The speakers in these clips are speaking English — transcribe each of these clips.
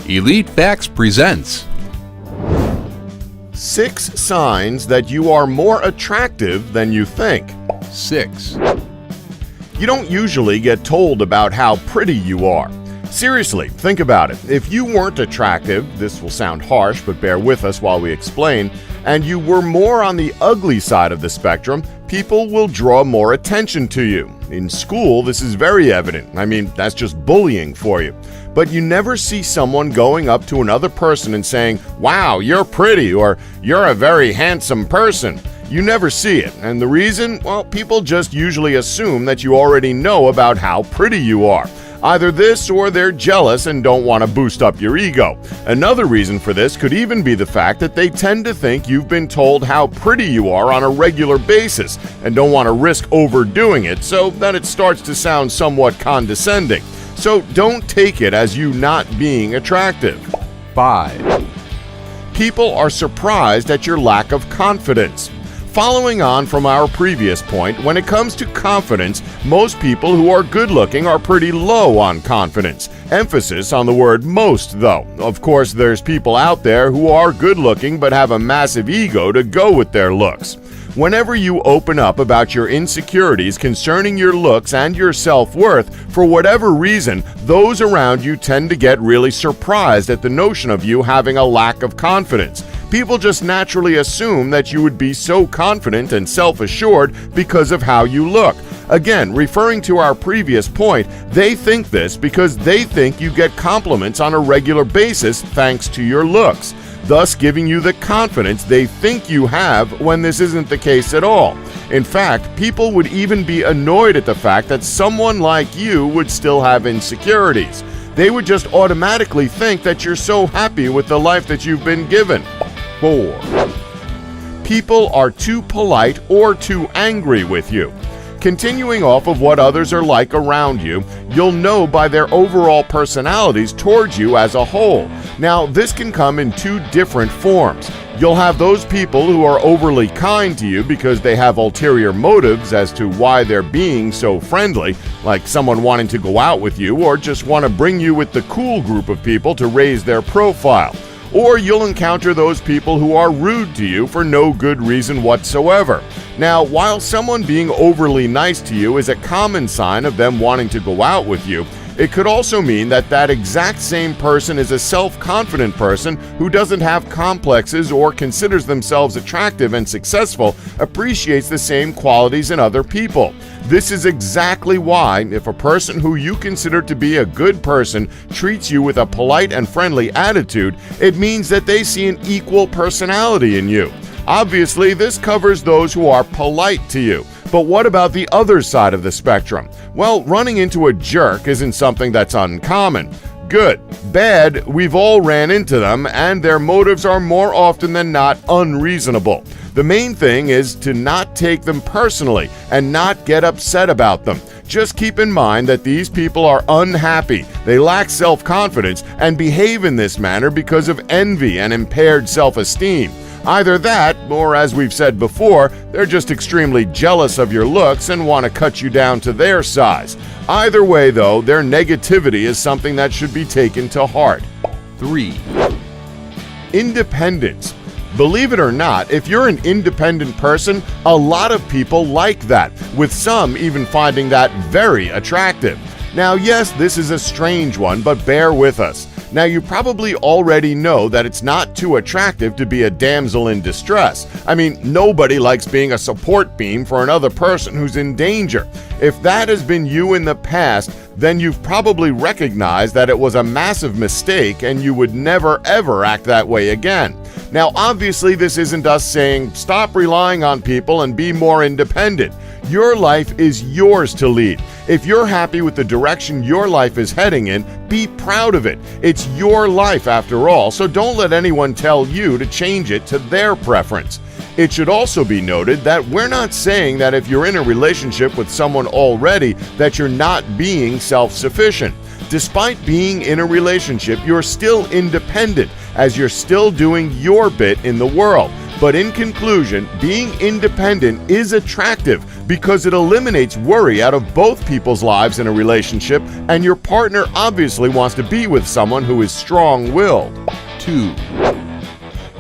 Elite Facts presents 6 signs that you are more attractive than you think. 6. You don't usually get told about how pretty you are. Seriously, think about it. If you weren't attractive, this will sound harsh, but bear with us while we explain, and you were more on the ugly side of the spectrum, people will draw more attention to you. In school, this is very evident. I mean, that's just bullying for you. But you never see someone going up to another person and saying, "Wow, you're pretty," or "You're a very handsome person." You never see it. And the reason? Well, people just usually assume that you already know about how pretty you are. Either this or they're jealous and don't want to boost up your ego. Another reason for this could even be the fact that they tend to think you've been told how pretty you are on a regular basis and don't want to risk overdoing it, so that it starts to sound somewhat condescending. So don't take it as you not being attractive. 5. People are surprised at your lack of confidence. Following on from our previous point, when it comes to confidence, most people who are good-looking are pretty low on confidence. Emphasis on the word most, though. Of course, there's people out there who are good-looking but have a massive ego to go with their looks. Whenever you open up about your insecurities concerning your looks and your self-worth, for whatever reason, those around you tend to get really surprised at the notion of you having a lack of confidence. People just naturally assume that you would be so confident and self-assured because of how you look. Again, referring to our previous point, they think this because they think you get compliments on a regular basis thanks to your looks, thus giving you the confidence they think you have when this isn't the case at all. In fact, people would even be annoyed at the fact that someone like you would still have insecurities. They would just automatically think that you're so happy with the life that you've been given. 4. People are too polite or too angry with you. Continuing off of what others are like around you, you'll know by their overall personalities towards you as a whole. Now, this can come in 2 different forms. You'll have those people who are overly kind to you because they have ulterior motives as to why they're being so friendly, like someone wanting to go out with you or just want to bring you with the cool group of people to raise their profile. Or you'll encounter those people who are rude to you for no good reason whatsoever. Now, while someone being overly nice to you is a common sign of them wanting to go out with you, it could also mean that that exact same person is a self-confident person who doesn't have complexes or considers themselves attractive and successful, appreciates the same qualities in other people. This is exactly why, if a person who you consider to be a good person treats you with a polite and friendly attitude, it means that they see an equal personality in you. Obviously, this covers those who are polite to you. But what about the other side of the spectrum? Well, running into a jerk isn't something that's uncommon. Good. Bad, we've all ran into them, and their motives are more often than not unreasonable. The main thing is to not take them personally and not get upset about them. Just keep in mind that these people are unhappy, they lack self-confidence, and behave in this manner because of envy and impaired self-esteem. Either that, or as we've said before, they're just extremely jealous of your looks and want to cut you down to their size. Either way, though, their negativity is something that should be taken to heart. 3. Independence. Believe it or not, if you're an independent person, a lot of people like that, with some even finding that very attractive. Now, yes, this is a strange one, but bear with us. Now, you probably already know that it's not too attractive to be a damsel in distress. I mean, nobody likes being a support beam for another person who's in danger. If that has been you in the past, then you've probably recognized that it was a massive mistake and you would never ever act that way again. Now, obviously, this isn't us saying stop relying on people and be more independent. Your life is yours to lead. If you're happy with the direction your life is heading in, be proud of it. It's your life after all, so don't let anyone tell you to change it to their preference. It should also be noted that we're not saying that if you're in a relationship with someone already that you're not being self-sufficient. Despite being in a relationship, you're still independent as you're still doing your bit in the world. But in conclusion, being independent is attractive because it eliminates worry out of both people's lives in a relationship, and your partner obviously wants to be with someone who is strong-willed. 2,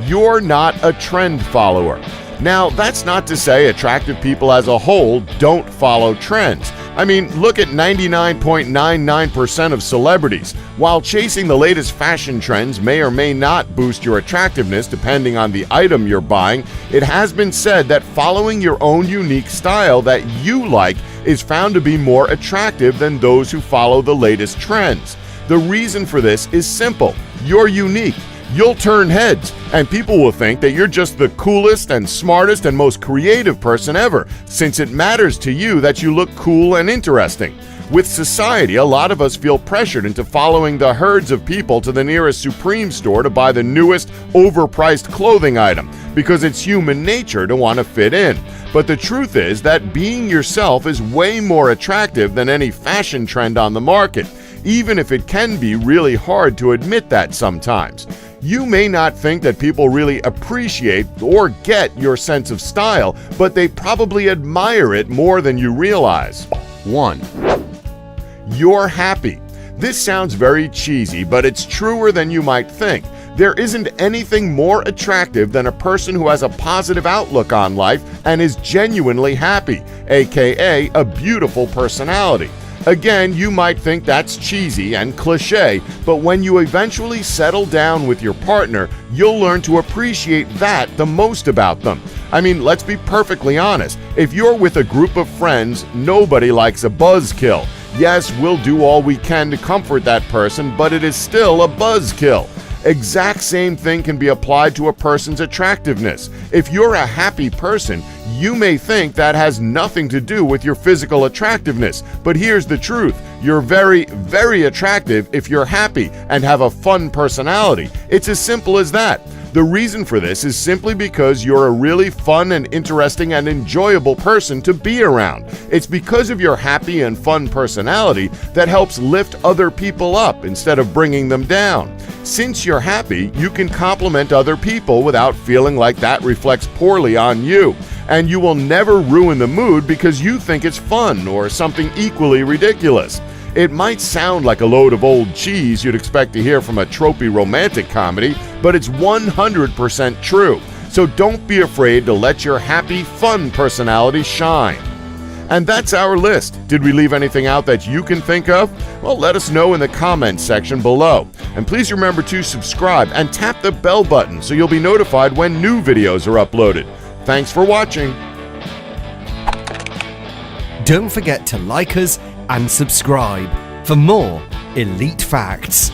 You're not a trend follower. Now, that's not to say attractive people as a whole don't follow trends. I mean, look at 99.99% of celebrities. While chasing the latest fashion trends may or may not boost your attractiveness depending on the item you're buying, it has been said that following your own unique style that you like is found to be more attractive than those who follow the latest trends. The reason for this is simple. You're unique. You'll turn heads, and people will think that you're just the coolest and smartest and most creative person ever, since it matters to you that you look cool and interesting. With society, a lot of us feel pressured into following the herds of people to the nearest Supreme store to buy the newest, overpriced clothing item, because it's human nature to want to fit in. But the truth is that being yourself is way more attractive than any fashion trend on the market, even if it can be really hard to admit that sometimes. You may not think that people really appreciate or get your sense of style, but they probably admire it more than you realize. 1, You're happy. This sounds very cheesy, but it's truer than you might think. There isn't anything more attractive than a person who has a positive outlook on life and is genuinely happy, aka a beautiful personality. Again, you might think that's cheesy and cliche, but when you eventually settle down with your partner, you'll learn to appreciate that the most about them. I mean, let's be perfectly honest. If you're with a group of friends, nobody likes a buzzkill. Yes, we'll do all we can to comfort that person, but it is still a buzzkill. Exact same thing can be applied to a person's attractiveness. If you're a happy person, you may think that has nothing to do with your physical attractiveness, but here's the truth. You're very, very attractive if you're happy and have a fun personality. It's as simple as that. The reason for this is simply because you're a really fun and interesting and enjoyable person to be around. It's because of your happy and fun personality that helps lift other people up instead of bringing them down. Since you're happy, you can compliment other people without feeling like that reflects poorly on you. And you will never ruin the mood because you think it's fun or something equally ridiculous. It might sound like a load of old cheese you'd expect to hear from a tropey romantic comedy, but it's 100% true. So don't be afraid to let your happy, fun personality shine. And that's our list. Did we leave anything out that you can think of? Well, let us know in the comments section below. And please remember to subscribe and tap the bell button so you'll be notified when new videos are uploaded. Thanks for watching. Don't forget to like us and subscribe for more Elite Facts.